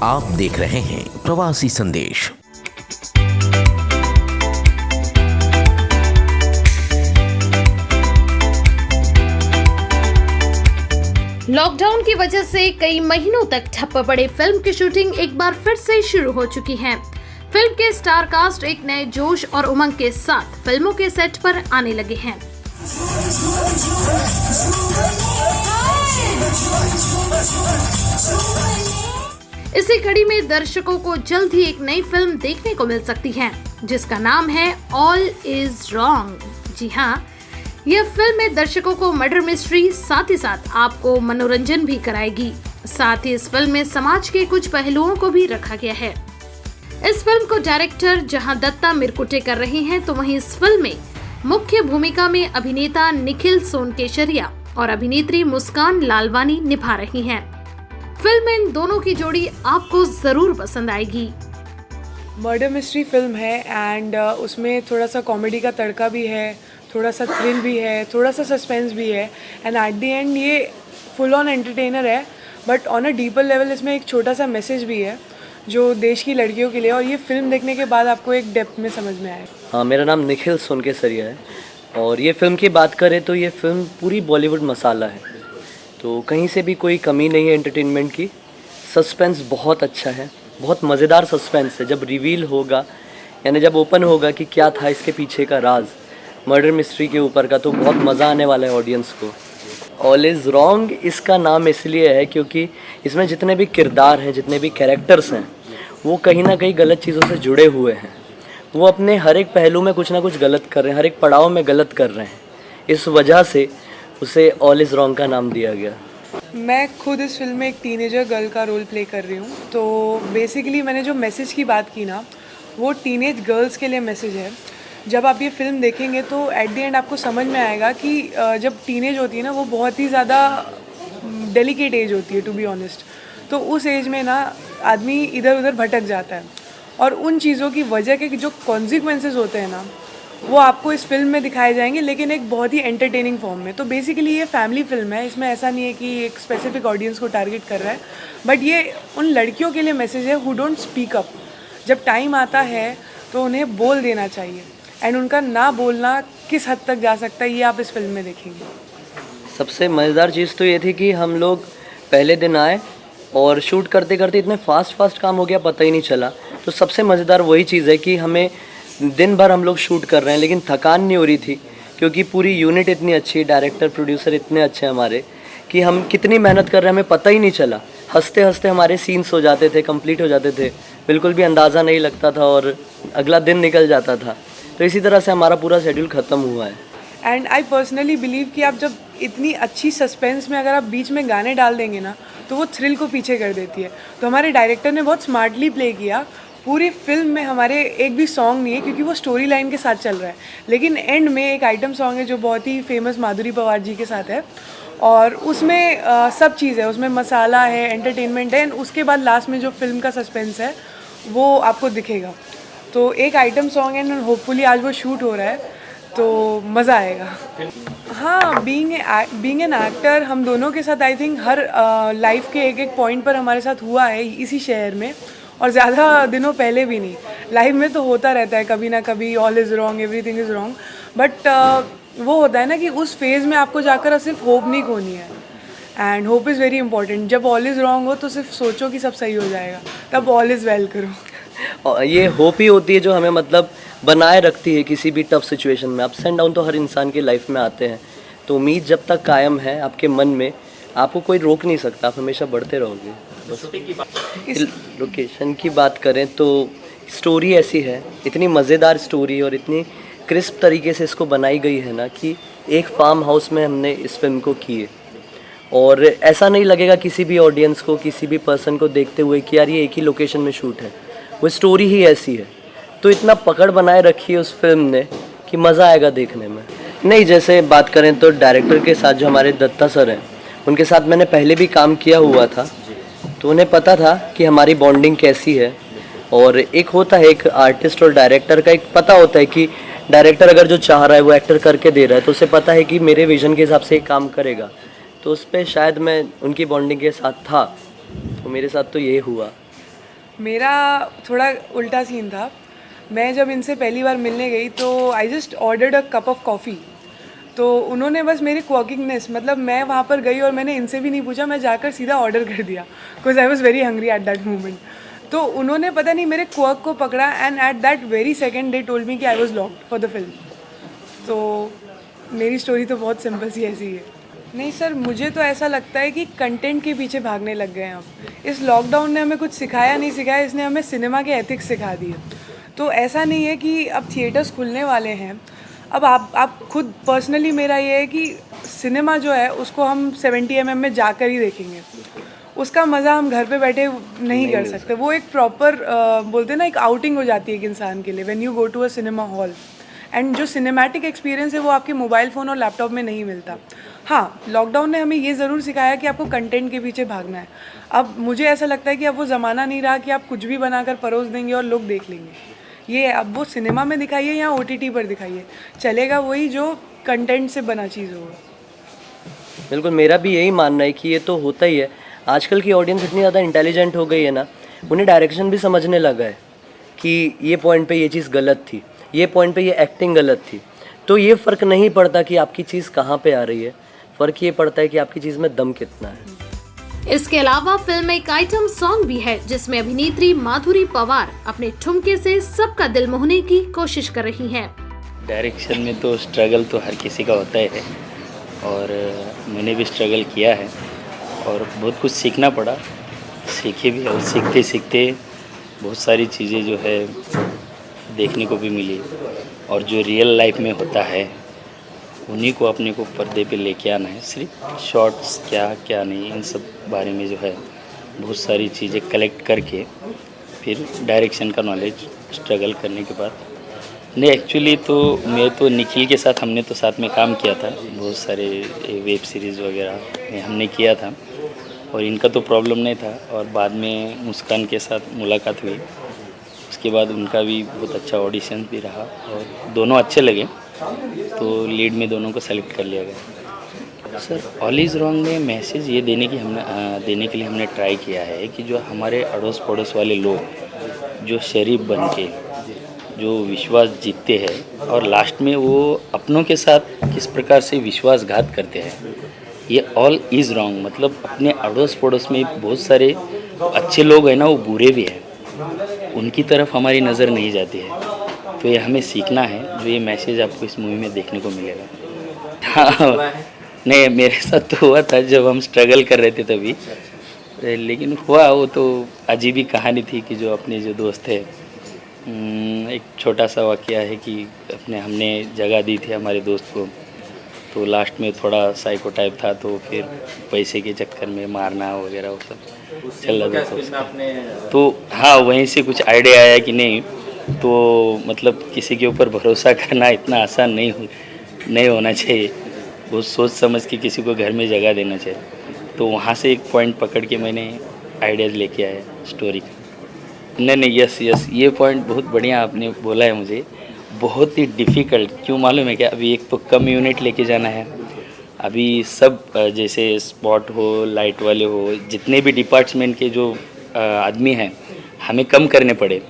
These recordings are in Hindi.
आप देख रहे हैं प्रवासी संदेश। लॉकडाउन की वजह से कई महीनों तक ठप्प पड़े फिल्म की शूटिंग एक बार फिर से शुरू हो चुकी है। फिल्म के स्टार कास्ट एक नए जोश और उमंग के साथ फिल्मों के सेट पर आने लगे हैं। इसी कड़ी में दर्शकों को जल्द ही एक नई फिल्म देखने को मिल सकती है, जिसका नाम है ऑल इज रॉन्ग। जी हाँ, यह फिल्म में दर्शकों को मर्डर मिस्ट्री साथ ही साथ आपको मनोरंजन भी कराएगी। साथ ही इस फिल्म में समाज के कुछ पहलुओं को भी रखा गया है। इस फिल्म को डायरेक्टर जहां दत्ता मिरकुटे कर रही हैं, तो वहीं इस फिल्म में मुख्य भूमिका में अभिनेता निखिल सोनकेशरिया और अभिनेत्री मुस्कान लालवानी निभा रही हैं। फिल्म में इन दोनों की जोड़ी आपको जरूर पसंद आएगी। मर्डर मिस्ट्री फिल्म है एंड उसमें थोड़ा सा कॉमेडी का तड़का भी है, थोड़ा सा थ्रिल भी है, थोड़ा सा सस्पेंस भी है एंड एट द एंड ये फुल ऑन एंटरटेनर है। But on a deeper level इसमें एक छोटा सा मैसेज भी है जो देश की लड़कियों के लिए, और ये फिल्म देखने के बाद आपको एक डेप्थ में समझ में आए। हाँ, मेरा नाम निखिल सोनकेशरिया है और ये फ़िल्म की बात करें तो ये फ़िल्म पूरी बॉलीवुड मसाला है, तो कहीं से भी कोई कमी नहीं है एंटरटेनमेंट की। सस्पेंस बहुत अच्छा है, बहुत मज़ेदार सस्पेंस है। जब रिवील होगा यानी जब ओपन होगा कि क्या था इसके पीछे का राज मर्डर मिस्ट्री के ऊपर का, तो बहुत मज़ा आने वाला है ऑडियंस को। ऑल इज़ रॉन्ग इसका नाम इसलिए है क्योंकि इसमें जितने भी किरदार हैं, जितने भी कैरेक्टर्स हैं, वो कहीं ना कहीं गलत चीज़ों से जुड़े हुए हैं। वो अपने हर एक पहलू में कुछ ना कुछ गलत कर रहे हैं, हर एक पड़ाव में गलत कर रहे हैं। इस वजह से उसे ऑल इज़ रॉन्ग का नाम दिया गया। मैं खुद इस फिल्म में एक टीनेजर गर्ल का रोल प्ले कर रही हूँ। तो बेसिकली मैंने जो मैसेज की बात की ना, वो टीनेज गर्ल्स के लिए मैसेज है। जब आप ये फिल्म देखेंगे तो एट द एंड आपको समझ में आएगा कि जब टीनेज होती है ना, वो बहुत ही ज़्यादा डेलिकेट एज होती है टू बी ऑनेस्ट। तो उस एज में ना आदमी इधर उधर भटक जाता है और उन चीज़ों की वजह के जो कॉन्सिक्वेंसेस होते हैं ना, वो आपको इस फिल्म में दिखाए जाएंगे, लेकिन एक बहुत ही एंटरटेनिंग फॉर्म में। तो बेसिकली ये फैमिली फिल्म है। इसमें ऐसा नहीं है कि एक स्पेसिफिक ऑडियंस को टारगेट कर रहा है, बट ये उन लड़कियों के लिए मैसेज है हु डोंट स्पीक अप। जब टाइम आता है तो उन्हें बोल देना चाहिए एंड उनका ना बोलना किस हद तक जा सकता है, ये आप इस फिल्म में देखेंगे। सबसे मज़ेदार चीज़ तो ये थी कि हम लोग पहले दिन आए और शूट करते करते इतने फास्ट काम हो गया, पता ही नहीं चला। तो सबसे मज़ेदार वही चीज़ है कि हमें दिन भर हम लोग शूट कर रहे हैं लेकिन थकान नहीं हो रही थी, क्योंकि पूरी यूनिट इतनी अच्छी, डायरेक्टर प्रोड्यूसर इतने अच्छे हमारे कि हम कितनी मेहनत कर रहे हैं हमें पता ही नहीं चला। हंसते हंसते हमारे सीन्स हो जाते थे, कंप्लीट हो जाते थे, बिल्कुल भी अंदाज़ा नहीं लगता था और अगला दिन निकल जाता था। तो इसी तरह से हमारा पूरा शेड्यूल ख़त्म हुआ है। एंड आई पर्सनली बिलीव कि आप जब इतनी अच्छी सस्पेंस में अगर आप बीच में गाने डाल देंगे ना, तो वो थ्रिल को पीछे कर देती है। तो हमारे डायरेक्टर ने बहुत स्मार्टली प्ले किया। पूरी फिल्म में हमारे एक भी सॉन्ग नहीं है, क्योंकि वो स्टोरी लाइन के साथ चल रहा है, लेकिन एंड में एक आइटम सॉन्ग है जो बहुत ही फेमस माधुरी पवार जी के साथ है, और उसमें सब चीज़ है। उसमें मसाला है, एंटरटेनमेंट है, एंड उसके बाद लास्ट में जो फिल्म का सस्पेंस है वो आपको दिखेगा। तो एक आइटम सॉन्ग है एंड होपफुली आज वो शूट हो रहा है, तो मज़ा आएगा। हाँ, बीइंग एन एक्टर हम दोनों के साथ आई थिंक हर लाइफ के एक एक पॉइंट पर हमारे साथ हुआ है इसी शहर में, और ज़्यादा दिनों पहले भी नहीं। लाइफ में तो होता रहता है कभी ना कभी, all is wrong, everything is wrong, but वो होता है ना कि उस फेज़ में आपको जाकर सिर्फ होप नहीं खोनी है, and hope is very important. जब ऑल इज़ रॉन्ग हो तो सिर्फ सोचो कि सब सही हो जाएगा, तब ऑल इज़ वेल करो। और ये होप ही होती है जो हमें मतलब बनाए रखती है किसी भी टफ सिचुएशन में। अप्स एंड डाउन तो हर इंसान की लाइफ में आते हैं, तो उम्मीद जब तक कायम है आपके मन में, आपको कोई रोक नहीं सकता, आप हमेशा बढ़ते रहोगे। लोकेशन की बात करें तो स्टोरी ऐसी है, इतनी मज़ेदार स्टोरी और इतनी क्रिस्प तरीके से इसको बनाई गई है ना, कि एक फार्म हाउस में हमने इस फिल्म को की है, और ऐसा नहीं लगेगा किसी भी ऑडियंस को, किसी भी पर्सन को देखते हुए कि यार ये एक ही लोकेशन में शूट है। वो स्टोरी ही ऐसी है, तो इतना पकड़ बनाए रखी है उस फिल्म ने कि मज़ा आएगा देखने में। नहीं, जैसे बात करें तो डायरेक्टर के साथ जो हमारे दत्ता सर हैं, उनके साथ मैंने पहले भी काम किया हुआ था, तो उन्हें पता था कि हमारी बॉन्डिंग कैसी है। और एक होता है, एक आर्टिस्ट और डायरेक्टर का एक पता होता है कि डायरेक्टर अगर जो चाह रहा है वो एक्टर करके दे रहा है, तो उसे पता है कि मेरे विजन के हिसाब से ये काम करेगा। तो उस पर शायद मैं उनकी बॉन्डिंग के साथ था, तो मेरे साथ तो ये हुआ। मेरा थोड़ा उल्टा सीन था। मैं जब इनसे पहली बार मिलने गई तो I just ordered a cup of coffee. तो उन्होंने बस मेरी क्वर्किंगनेस, मतलब मैं वहाँ पर गई और मैंने इनसे भी नहीं पूछा, मैं जाकर सीधा ऑर्डर कर दिया because I was very hungry at that moment. तो उन्होंने पता नहीं मेरे क्वर्क को पकड़ा and at that very second they told me कि I was locked for the film. तो मेरी स्टोरी तो बहुत सिंपल सी ऐसी है। नहीं सर, मुझे तो ऐसा लगता है कि कंटेंट के पीछे भागने लग गए हैं अब। इस लॉकडाउन ने हमें कुछ सिखाया नहीं सिखाया, इसने हमें सिनेमा के एथिक्स सिखा दिए। तो ऐसा नहीं है कि अब थिएटर्स खुलने वाले हैं। अब आप खुद पर्सनली मेरा ये है कि सिनेमा जो है उसको हम 70 mm में जाकर ही देखेंगे। उसका मज़ा हम घर पे बैठे नहीं कर सकते। वो एक प्रॉपर बोलते हैं ना, एक आउटिंग हो जाती है एक इंसान के लिए when you go to a cinema hall. And जो सिनेमैटिक एक्सपीरियंस है वो आपके मोबाइल फ़ोन और लैपटॉप में नहीं मिलता। हाँ, लॉकडाउन ने हमें ये ज़रूर सिखाया कि आपको कंटेंट के पीछे भागना है। अब मुझे ऐसा लगता है कि अब वो ज़माना नहीं रहा कि आप कुछ भी बनाकर परोस देंगे और लोग देख लेंगे। ये है, अब वो सिनेमा में दिखाइए या OTT पर दिखाइए, चलेगा वही जो कंटेंट से बना चीज़ होगा। बिल्कुल, मेरा भी यही मानना है कि ये तो होता ही है। आजकल की ऑडियंस इतनी ज़्यादा इंटेलिजेंट हो गई है ना, उन्हें डायरेक्शन भी समझने लगा है कि ये पॉइंट पे ये चीज़ गलत थी, ये पॉइंट पे ये एक्टिंग गलत थी। तो ये फ़र्क नहीं पड़ता कि आपकी चीज़ कहाँ पे आ रही है, फ़र्क ये पड़ता है कि आपकी चीज़ में दम कितना है। इसके अलावा फिल्म में एक आइटम सॉन्ग भी है जिसमें अभिनेत्री माधुरी पवार अपने ठुमके से सबका दिल मोहने की कोशिश कर रही हैं। डायरेक्शन में तो स्ट्रगल तो हर किसी का होता है और मैंने भी स्ट्रगल किया है और बहुत कुछ सीखना पड़ा, सीखे भी और सीखते सीखते बहुत सारी चीज़ें जो है देखने को भी मिली और जो रियल लाइफ में होता है उन्हीं को अपने को पर्दे पे लेके आना है। सिर्फ शॉर्ट्स क्या क्या नहीं, इन सब बारे में जो है बहुत सारी चीज़ें कलेक्ट करके फिर डायरेक्शन का नॉलेज स्ट्रगल करने के बाद नहीं। एक्चुअली तो मैं तो निखिल के साथ हमने तो साथ में काम किया था, बहुत सारे वेब सीरीज़ वगैरह में हमने किया था और इनका तो प्रॉब्लम नहीं था। और बाद में मुस्कान के साथ मुलाकात हुई, उसके बाद उनका भी बहुत अच्छा ऑडिशन भी रहा और दोनों अच्छे लगे, तो लीड में दोनों को सेलेक्ट कर लिया गया। सर, ऑल इज़ रॉन्ग में मैसेज ये देने के लिए हमने ट्राई किया है कि जो हमारे अड़ोस पड़ोस वाले लोग जो शरीफ बन के जो विश्वास जीतते हैं और लास्ट में वो अपनों के साथ किस प्रकार से विश्वासघात करते हैं, ये ऑल इज़ रॉन्ग। मतलब अपने अड़ोस पड़ोस में बहुत सारे अच्छे लोग हैं ना, वो बुरे भी हैं, उनकी तरफ हमारी नज़र नहीं जाती है। तो ये हमें सीखना है, जो ये मैसेज आपको इस मूवी में देखने को मिलेगा। हाँ, नहीं, मेरे साथ तो हुआ था जब हम स्ट्रगल कर रहे थे तभी, लेकिन हुआ वो तो अजीब ही कहानी थी कि जो अपने जो दोस्त थे, एक छोटा सा वाक़या है कि हमने जगह दी थी हमारे दोस्त को, तो लास्ट में थोड़ा साइको टाइप था, तो फिर पैसे के चक्कर में मारना वगैरह वो सब चल रहा था। तो हाँ, वहीं से कुछ आइडिया आया कि नहीं, तो मतलब किसी के ऊपर भरोसा करना इतना आसान नहीं होना चाहिए, बहुत सोच समझ के किसी को घर में जगह देना चाहिए। तो वहाँ से एक पॉइंट पकड़ के मैंने आइडियाज़ लेके आया स्टोरी का। नहीं, यस, ये पॉइंट बहुत बढ़िया आपने बोला है। मुझे बहुत ही डिफ़िकल्ट क्यों मालूम है क्या? अभी एक तो कम यूनिट लेके जाना है, अभी सब जैसे स्पॉट हो, लाइट वाले हो, जितने भी डिपार्टमेंट के जो आदमी हैं हमें कम करने पड़े।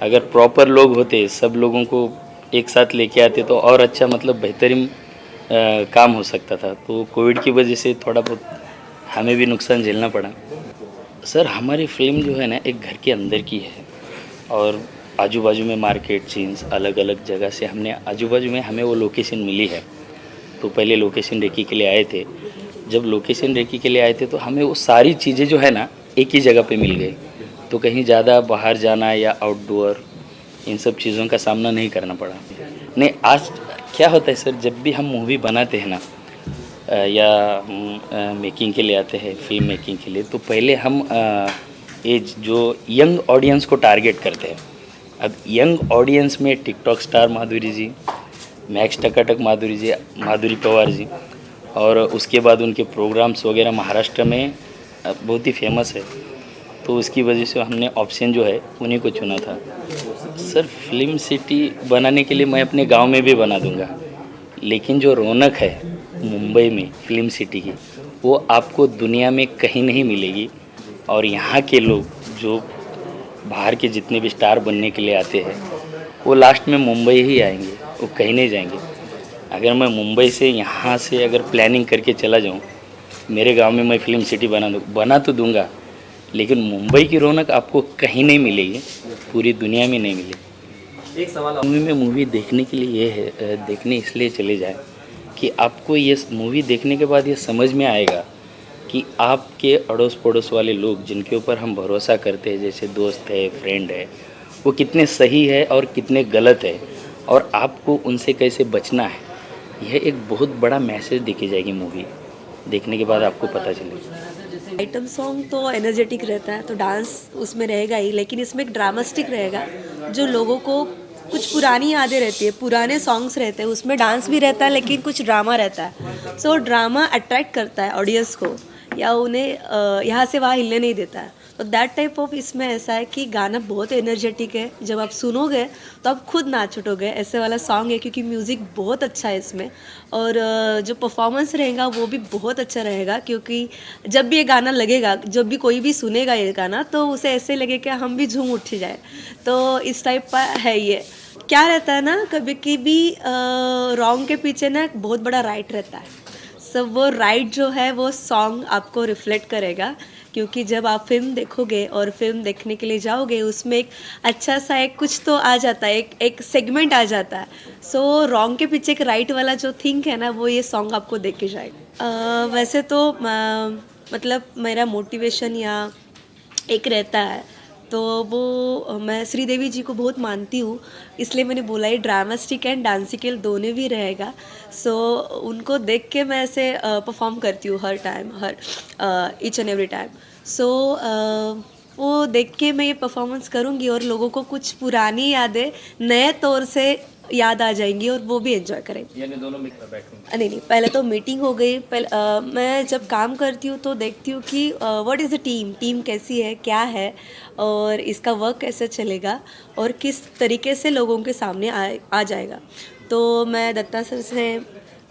अगर प्रॉपर लोग होते, सब लोगों को एक साथ लेके आते तो और अच्छा, मतलब बेहतरीन काम हो सकता था। तो कोविड की वजह से थोड़ा बहुत हमें भी नुकसान झेलना पड़ा। सर, हमारी फिल्म जो है ना एक घर के अंदर की है और आजू बाजू में मार्केट चेन्स अलग अलग जगह से हमने आजू बाजू में हमें वो लोकेशन मिली है। तो पहले लोकेशन रेकी के लिए आए थे, जब लोकेशन रेकी के लिए आए थे तो हमें वो सारी चीज़ें जो है ना एक ही जगह पे मिल गई, तो कहीं ज़्यादा बाहर जाना या आउटडोर इन सब चीज़ों का सामना नहीं करना पड़ा। नहीं, आज क्या होता है सर, जब भी हम मूवी बनाते हैं ना या मेकिंग के लिए आते हैं, फिल्म मेकिंग के लिए, तो पहले हम एज जो यंग ऑडियंस को टारगेट करते हैं। अब यंग ऑडियंस में टिकटॉक स्टार माधुरी जी, मैक्स टकाटक माधुरी जी, माधुरी पवार जी, और उसके बाद उनके प्रोग्राम्स वगैरह महाराष्ट्र में बहुत ही फेमस है। तो उसकी वजह से हमने ऑप्शन जो है उन्हीं को चुना था। सर, फिल्म सिटी बनाने के लिए मैं अपने गांव में भी बना दूंगा, लेकिन जो रौनक है मुंबई में फिल्म सिटी की, वो आपको दुनिया में कहीं नहीं मिलेगी। और यहाँ के लोग जो बाहर के जितने भी स्टार बनने के लिए आते हैं वो लास्ट में मुंबई ही आएंगे, वो कहीं नहीं जाएंगे। अगर मैं मुंबई से यहाँ से अगर प्लानिंग करके चला जाऊँ, मेरे गांव में मैं फिल्म सिटी बना तो दूंगा, लेकिन मुंबई की रौनक आपको कहीं नहीं मिलेगी, पूरी दुनिया में नहीं मिलेगी। एक सवाल मूवी देखने के लिए ये है, देखने इसलिए चले जाए कि आपको ये मूवी देखने के बाद ये समझ में आएगा कि आपके अड़ोस पड़ोस वाले लोग जिनके ऊपर हम भरोसा करते हैं, जैसे दोस्त है, फ्रेंड है, वो कितने सही है और कितने गलत है, और आपको उनसे कैसे बचना है। यह एक बहुत बड़ा मैसेज देखी जाएगी मूवी देखने के बाद, आपको पता चलेगा। आइटम सॉन्ग तो एनर्जेटिक रहता है, तो डांस उसमें रहेगा ही, लेकिन इसमें एक ड्रामास्टिक रहेगा जो लोगों को कुछ पुरानी यादें रहती है, पुराने सॉन्ग्स रहते हैं, उसमें डांस भी रहता है लेकिन कुछ ड्रामा रहता है। सो ड्रामा अट्रैक्ट करता है ऑडियंस को, या उन्हें यहाँ से वहाँ हिलने नहीं देता है। तो दैट टाइप ऑफ इसमें ऐसा है कि गाना बहुत एनर्जेटिक है, जब आप सुनोगे तो आप खुद नाच उठोगे, ऐसे वाला सॉन्ग है, क्योंकि म्यूज़िक बहुत अच्छा है इसमें, और जो परफॉर्मेंस रहेगा वो भी बहुत अच्छा रहेगा, क्योंकि जब भी ये गाना लगेगा, जब भी कोई भी सुनेगा ये गाना, तो उसे ऐसे लगे कि हम भी झूम उठ जाए। तो इस टाइप का है ये। क्या रहता है ना, कभी कभी रॉन्ग के पीछे ना एक बहुत बड़ा राइट रहता है, सब वो राइट जो है वो सॉन्ग आपको रिफ्लेक्ट करेगा, क्योंकि जब आप फिल्म देखोगे और फिल्म देखने के लिए जाओगे, उसमें एक अच्छा सा एक कुछ तो आ जाता है, एक सेगमेंट आ जाता है। सो रॉन्ग के पीछे एक राइट वाला जो थिंक है ना, वो ये सॉन्ग आपको देख के जाएगा। वैसे तो मतलब मेरा मोटिवेशन या एक रहता है, तो वो मैं श्रीदेवी जी को बहुत मानती हूँ, इसलिए मैंने बोला ये ड्रामास्टिक एंड डांसिकल दोनों भी रहेगा। सो उनको देख के मैं ऐसे परफॉर्म करती हूँ हर टाइम, हर each and every time. So वो देख के मैं ये परफॉर्मेंस करूँगी और लोगों को कुछ पुरानी यादें नए तौर से याद आ जाएंगी और वो भी एंजॉय करेंगे। यानी दोनों मिलकर बैठेंगे? नहीं, पहले तो मीटिंग हो गई। मैं जब काम करती हूँ तो देखती हूँ कि व्हाट इज़ द टीम कैसी है, क्या है, और इसका वर्क कैसे चलेगा और किस तरीके से लोगों के सामने आ जाएगा। तो मैं दत्ता सर से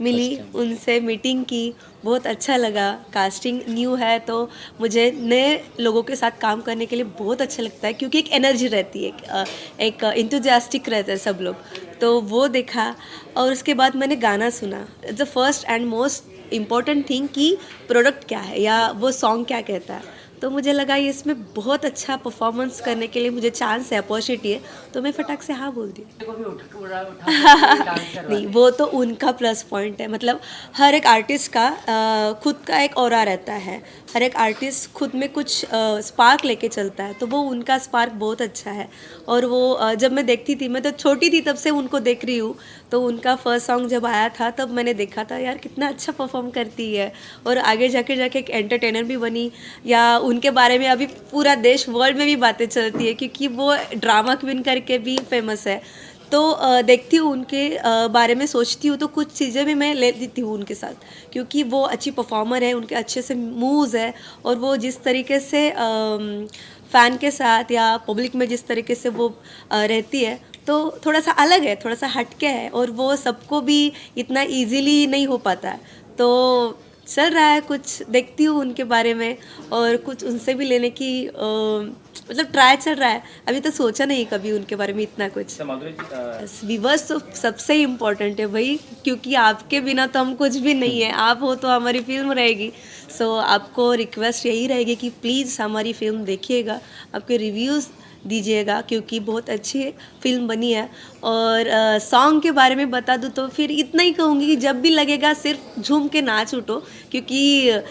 मिली, उनसे मीटिंग की, बहुत अच्छा लगा। कास्टिंग न्यू है तो मुझे नए लोगों के साथ काम करने के लिए बहुत अच्छा लगता है, क्योंकि एक एनर्जी रहती है, एक इंथुजियास्टिक रहता है सब लोग। तो वो देखा और उसके बाद मैंने गाना सुना। The first and most important thing कि प्रोडक्ट क्या है या वो सॉन्ग क्या कहता है। तो मुझे लगा ये इसमें बहुत अच्छा परफॉर्मेंस करने के लिए मुझे चांस है, अपॉर्चुनिटी है, तो मैं फटाक से हाँ बोल दी। नहीं, वो तो उनका प्लस पॉइंट है। मतलब हर एक आर्टिस्ट का खुद का एक ऑरा रहता है, हर एक आर्टिस्ट खुद में कुछ स्पार्क लेके चलता है, तो वो उनका स्पार्क बहुत अच्छा है। और वो जब मैं देखती थी, मैं तो छोटी थी तब से उनको देख रही हूँ, तो उनका फर्स्ट सॉन्ग जब आया था तब मैंने देखा था यार कितना अच्छा परफॉर्म करती है, और आगे जाके एक एंटरटेनर भी बनी। या उनके बारे में अभी पूरा देश वर्ल्ड में भी बातें चलती है, क्योंकि वो ड्रामा क्वीन करके भी फेमस है। तो देखती हूँ उनके बारे में, सोचती हूँ तो कुछ चीज़ें भी मैं ले लेती हूँ उनके साथ, क्योंकि वो अच्छी परफॉर्मर है, उनके अच्छे से मूव्स है, और वो जिस तरीके से फ़ैन के साथ या पब्लिक में जिस तरीके से वो रहती है, तो थोड़ा सा अलग है, थोड़ा सा हटके है, और वो सबको भी इतना इजीली नहीं हो पाता है। तो चल रहा है, कुछ देखती हूँ उनके बारे में और कुछ उनसे भी लेने की मतलब ट्राई चल रहा है। अभी तो सोचा नहीं कभी उनके बारे में इतना कुछ। व्यूअर्स तो सबसे इम्पोर्टेंट है भाई, क्योंकि आपके बिना तो हम कुछ भी नहीं है। आप हो तो हमारी फिल्म रहेगी। सो आपको रिक्वेस्ट यही रहेगी कि प्लीज़ हमारी फिल्म देखिएगा, आपके रिव्यूज़ दीजिएगा, क्योंकि बहुत अच्छी फिल्म बनी है। और सॉन्ग के बारे में बता दूँ तो फिर इतना ही कहूँगी कि जब भी लगेगा सिर्फ झूम के नाच उठो, क्योंकि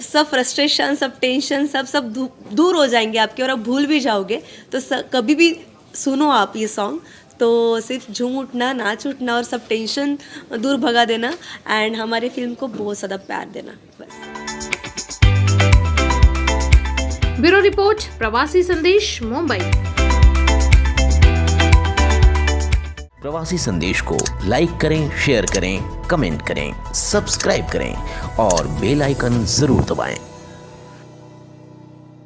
सब फ्रस्ट्रेशन, सब टेंशन, सब दूर हो जाएंगे आपके, और आप भूल भी जाओगे। तो कभी भी सुनो आप ये सॉन्ग तो सिर्फ झूम उठना, नाच उठना और सब टेंशन दूर भगा देना, एंड हमारी फिल्म को बहुत ज़्यादा प्यार देना। बस। ब्यूरो रिपोर्ट, प्रवासी संदेश, मुंबई। प्रवासी संदेश को लाइक करें, शेयर करें, कमेंट करें, सब्सक्राइब करें और बेल आइकन जरूर दबाएं।